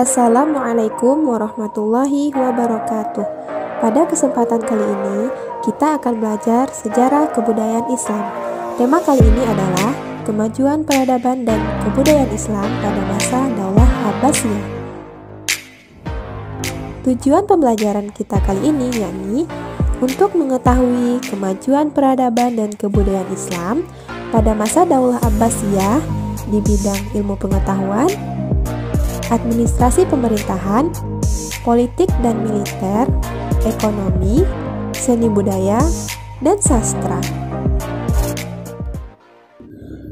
Assalamualaikum warahmatullahi wabarakatuh. Pada kesempatan kali ini, kita akan belajar sejarah kebudayaan Islam. Tema kali ini adalah kemajuan peradaban dan kebudayaan Islam pada masa Daulah Abbasiyah. Tujuan pembelajaran kita kali ini yakni untuk mengetahui kemajuan peradaban dan kebudayaan Islam pada masa Daulah Abbasiyah di bidang ilmu pengetahuan, administrasi pemerintahan, politik dan militer, ekonomi, seni budaya, dan sastra.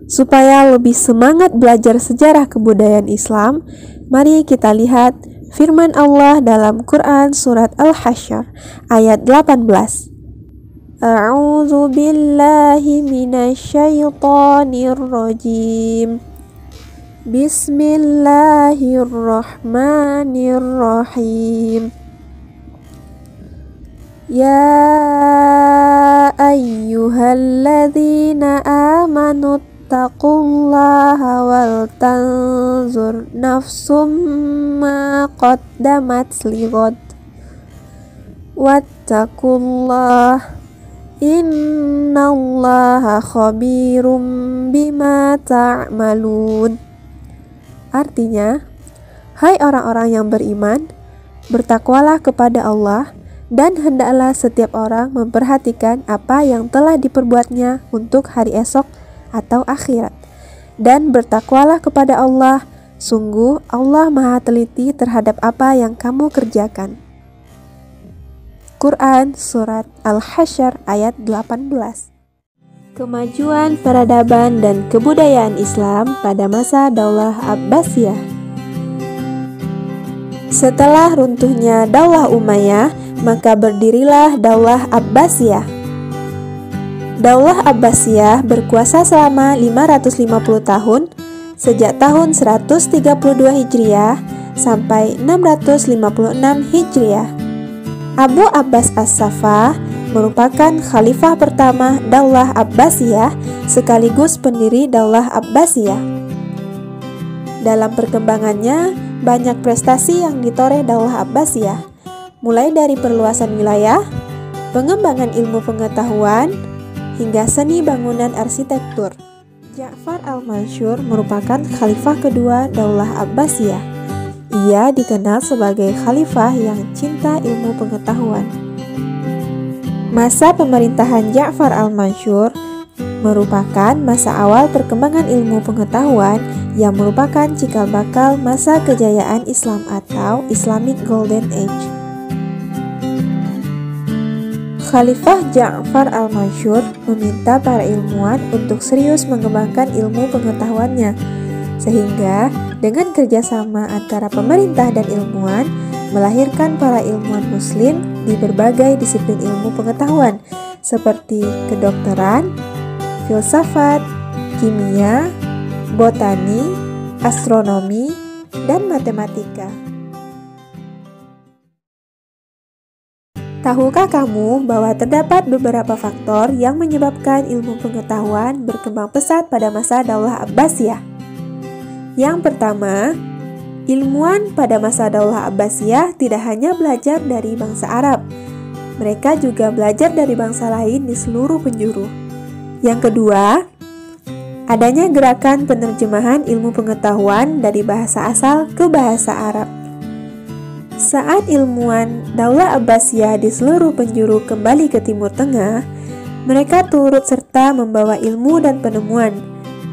Supaya lebih semangat belajar sejarah kebudayaan Islam, mari kita lihat firman Allah dalam Quran surat Al-Hasyr ayat 18. A'udzu billahi minasyaitonir rajim. Bismillahirrahmanirrahim. Ya ayyuhalladzina amanu taqullaha wal tanzur nafsum ma qaddamat lighad wattaqullah innallaha khabirum bima ta'malun. Artinya, hai orang-orang yang beriman, bertakwalah kepada Allah dan hendaklah setiap orang memperhatikan apa yang telah diperbuatnya untuk hari esok atau akhirat. Dan bertakwalah kepada Allah, sungguh Allah Maha teliti terhadap apa yang kamu kerjakan. Quran Surat Al-Hasyr ayat 18. Kemajuan peradaban dan kebudayaan Islam pada masa Daulah Abbasiyah. Setelah runtuhnya Daulah Umayyah, maka berdirilah Daulah Abbasiyah. Daulah Abbasiyah berkuasa selama 550 tahun, sejak tahun 132 Hijriah sampai 656 Hijriah. Abu Abbas As-Saffah merupakan khalifah pertama Daulah Abbasiyah sekaligus pendiri Daulah Abbasiyah. Dalam perkembangannya, banyak prestasi yang ditoreh Daulah Abbasiyah, mulai dari perluasan wilayah, pengembangan ilmu pengetahuan, hingga seni bangunan arsitektur. Ja'far al-Mansur merupakan khalifah kedua Daulah Abbasiyah. Ia dikenal sebagai khalifah yang cinta ilmu pengetahuan. Masa pemerintahan Ja'far al-Mansur merupakan masa awal perkembangan ilmu pengetahuan yang merupakan cikal bakal masa kejayaan Islam atau Islamic Golden Age. Khalifah Ja'far al-Mansur meminta para ilmuwan untuk serius mengembangkan ilmu pengetahuannya, sehingga dengan kerjasama antara pemerintah dan ilmuwan melahirkan para ilmuwan muslim di berbagai disiplin ilmu pengetahuan seperti kedokteran, filsafat, kimia, botani, astronomi, dan matematika. Tahukah kamu bahwa terdapat beberapa faktor yang menyebabkan ilmu pengetahuan berkembang pesat pada masa Daulah Abbasiyah? Yang pertama, ilmuwan pada masa Daulah Abbasiyah tidak hanya belajar dari bangsa Arab, mereka juga belajar dari bangsa lain di seluruh penjuru. Yang kedua, adanya gerakan penerjemahan ilmu pengetahuan dari bahasa asal ke bahasa Arab. Saat ilmuwan Daulah Abbasiyah di seluruh penjuru kembali ke Timur Tengah, mereka turut serta membawa ilmu dan penemuan.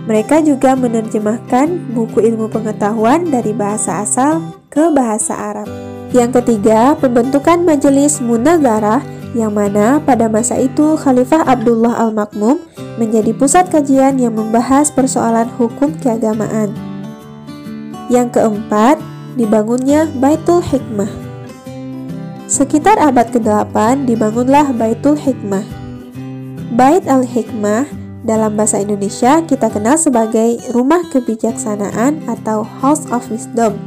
Mereka juga menerjemahkan buku ilmu pengetahuan dari bahasa asal ke bahasa Arab. Yang ketiga, pembentukan Majelis Munazarah, yang mana pada masa itu Khalifah Abdullah Al-Makmum menjadi pusat kajian yang membahas persoalan hukum keagamaan. Yang keempat, dibangunnya Baitul Hikmah. Sekitar abad ke-8 dibangunlah Baitul Hikmah. Bait al-Hikmah dalam bahasa Indonesia kita kenal sebagai Rumah Kebijaksanaan atau House of Wisdom.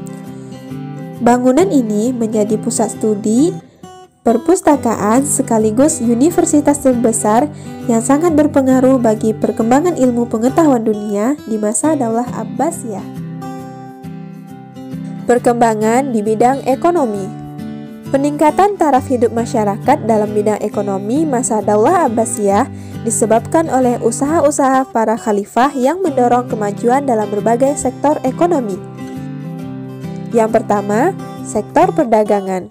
Bangunan ini menjadi pusat studi, perpustakaan sekaligus universitas terbesar yang sangat berpengaruh bagi perkembangan ilmu pengetahuan dunia di masa Daulah Abbasiyah. Perkembangan di bidang ekonomi. Peningkatan taraf hidup masyarakat dalam bidang ekonomi masa Daulah Abbasiyah disebabkan oleh usaha-usaha para khalifah yang mendorong kemajuan dalam berbagai sektor ekonomi. Yang pertama, sektor perdagangan.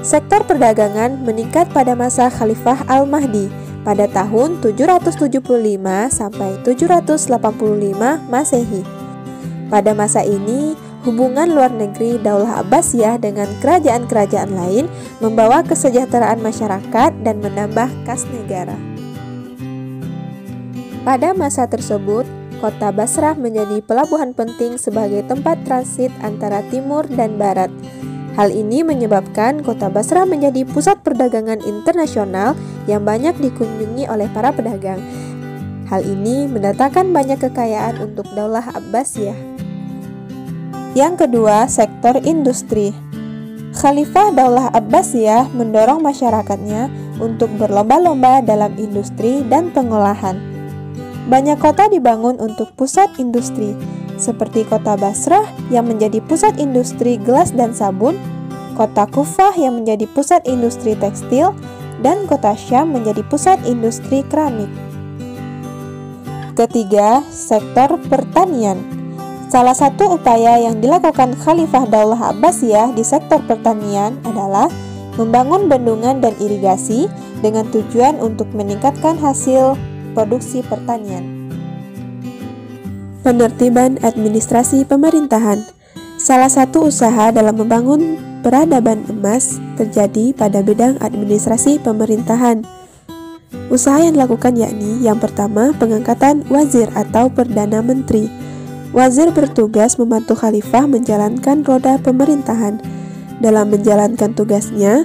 Sektor perdagangan meningkat pada masa Khalifah Al-Mahdi pada tahun 775 sampai 785 Masehi. Pada masa ini, hubungan luar negeri Daulah Abbasiyah dengan kerajaan-kerajaan lain membawa kesejahteraan masyarakat dan menambah kas negara. Pada masa tersebut, kota Basrah menjadi pelabuhan penting sebagai tempat transit antara timur dan barat. Hal ini menyebabkan kota Basrah menjadi pusat perdagangan internasional yang banyak dikunjungi oleh para pedagang. Hal ini mendatangkan banyak kekayaan untuk Daulah Abbasiyah. Yang kedua, sektor industri. Khalifah Daulah Abbasiyah mendorong masyarakatnya untuk berlomba-lomba dalam industri dan pengolahan. Banyak kota dibangun untuk pusat industri, seperti kota Basrah yang menjadi pusat industri gelas dan sabun, kota Kufah yang menjadi pusat industri tekstil, dan kota Syam menjadi pusat industri keramik. Ketiga, sektor pertanian. Salah satu upaya yang dilakukan Khalifah Daulah Abbasiyah di sektor pertanian adalah membangun bendungan dan irigasi dengan tujuan untuk meningkatkan hasil produksi pertanian. Penertiban administrasi pemerintahan. Salah satu usaha dalam membangun peradaban emas terjadi pada bidang administrasi pemerintahan. Usaha yang dilakukan yakni yang pertama, pengangkatan wazir atau perdana menteri. Wazir bertugas membantu khalifah menjalankan roda pemerintahan. Dalam menjalankan tugasnya,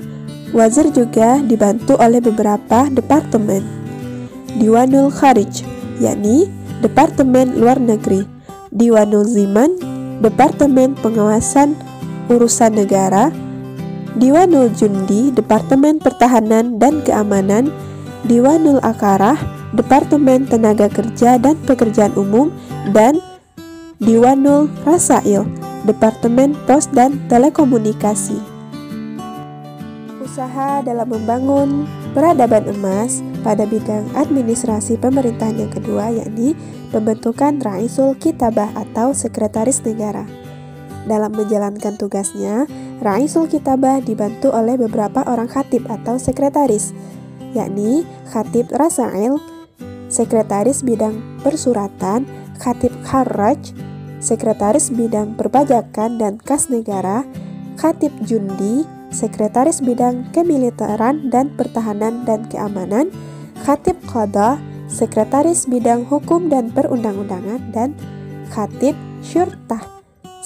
wazir juga dibantu oleh beberapa departemen. Diwanul Kharij, yakni Departemen Luar Negeri. Diwanul Ziman, Departemen Pengawasan Urusan Negara. Diwanul Jundi, Departemen Pertahanan dan Keamanan. Diwanul Akarah, Departemen Tenaga Kerja dan Pekerjaan Umum. Dan Diwanul Rasail, Departemen Pos dan Telekomunikasi. Usaha dalam membangun peradaban emas pada bidang administrasi pemerintahan yang kedua yakni pembentukan Ra'isul Kitabah atau Sekretaris Negara. Dalam menjalankan tugasnya, Ra'isul Kitabah dibantu oleh beberapa orang khatib atau sekretaris, yakni Khatib Rasail, Sekretaris Bidang Persuratan, Khatib Kharraj, Sekretaris Bidang Perpajakan dan Kas Negara, Khatib Jundi, Sekretaris Bidang Kemiliteran dan Pertahanan dan Keamanan, Khatib Qadha, Sekretaris Bidang Hukum dan Perundang-undangan, dan Khatib Syurtah,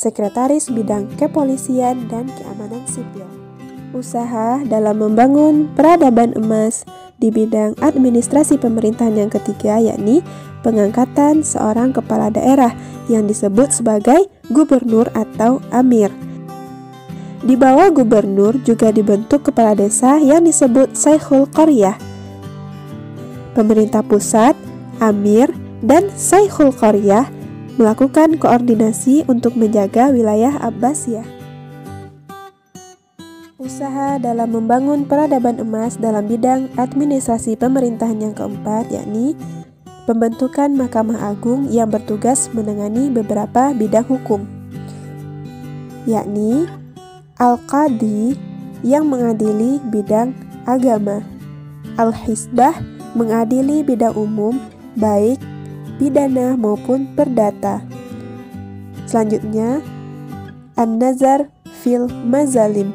Sekretaris Bidang Kepolisian dan Keamanan Sipil. Usaha dalam membangun peradaban emas di bidang administrasi pemerintahan yang ketiga yakni pengangkatan seorang kepala daerah yang disebut sebagai gubernur atau amir. Di bawah gubernur juga dibentuk kepala desa yang disebut Syekhul Qaryah. Pemerintah pusat, amir, dan Syekhul Qaryah melakukan koordinasi untuk menjaga wilayah Abbasiyah. Usaha dalam membangun peradaban emas dalam bidang administrasi pemerintahan yang keempat yakni pembentukan Mahkamah Agung yang bertugas menangani beberapa bidang hukum, yakni Al-Qadi yang mengadili bidang agama, Al-Hisbah mengadili bidang umum baik pidana maupun perdata. Selanjutnya, An-Nazar fil Mazalim,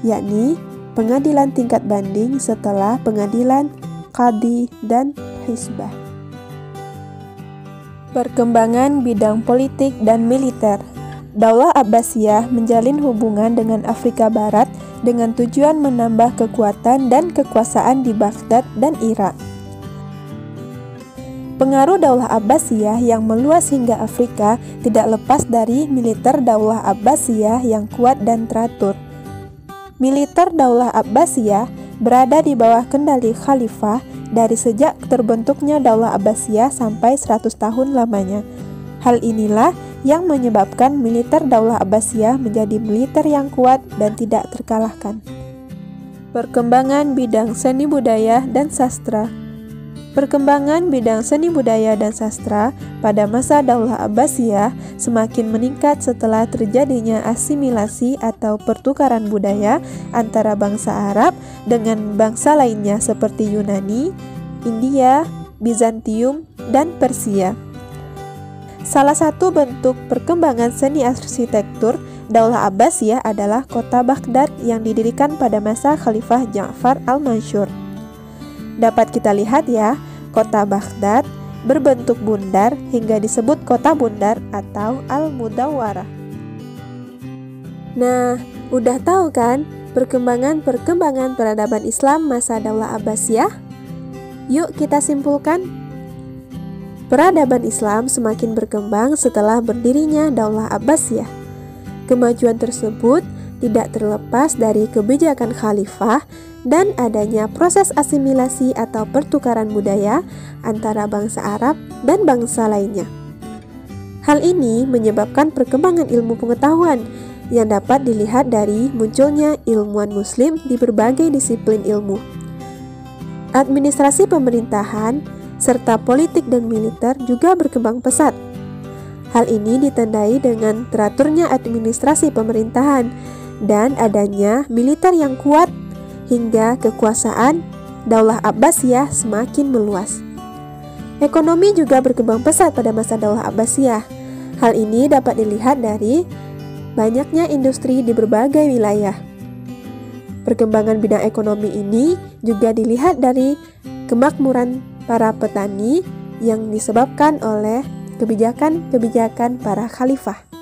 yakni pengadilan tingkat banding setelah pengadilan Qadi dan Hisbah. Perkembangan bidang politik dan militer. Daulah Abbasiyah menjalin hubungan dengan Afrika Barat dengan tujuan menambah kekuatan dan kekuasaan di Baghdad dan Irak. Pengaruh Daulah Abbasiyah yang meluas hingga Afrika tidak lepas dari militer Daulah Abbasiyah yang kuat dan teratur. Militer Daulah Abbasiyah berada di bawah kendali khalifah dari sejak terbentuknya Daulah Abbasiyah sampai 100 tahun lamanya. Hal inilah yang menyebabkan militer Daulah Abbasiyah menjadi militer yang kuat dan tidak terkalahkan. Perkembangan bidang seni budaya dan sastra. Perkembangan bidang seni budaya dan sastra pada masa Daulah Abbasiyah semakin meningkat setelah terjadinya asimilasi atau pertukaran budaya antara bangsa Arab dengan bangsa lainnya seperti Yunani, India, Bizantium, dan Persia. Salah satu bentuk perkembangan seni arsitektur Daulah Abbasiyah adalah kota Baghdad yang didirikan pada masa Khalifah Ja'far al-Mansur. Dapat kita lihat ya, kota Baghdad berbentuk bundar hingga disebut kota bundar atau Al-Mudawwarah. Nah, udah tahu kan perkembangan peradaban Islam masa Daulah Abbasiyah? Yuk kita simpulkan. Peradaban Islam semakin berkembang setelah berdirinya Daulah Abbasiyah. Kemajuan tersebut tidak terlepas dari kebijakan khalifah dan adanya proses asimilasi atau pertukaran budaya antara bangsa Arab dan bangsa lainnya. Hal ini menyebabkan perkembangan ilmu pengetahuan yang dapat dilihat dari munculnya ilmuwan muslim di berbagai disiplin ilmu. Administrasi pemerintahan serta politik dan militer juga berkembang pesat. Hal ini ditandai dengan teraturnya administrasi pemerintahan dan adanya militer yang kuat hingga kekuasaan Daulah Abbasiyah semakin meluas. Ekonomi juga berkembang pesat pada masa Daulah Abbasiyah. Hal ini dapat dilihat dari banyaknya industri di berbagai wilayah. Perkembangan bidang ekonomi ini juga dilihat dari kemakmuran para petani yang disebabkan oleh kebijakan-kebijakan para khalifah.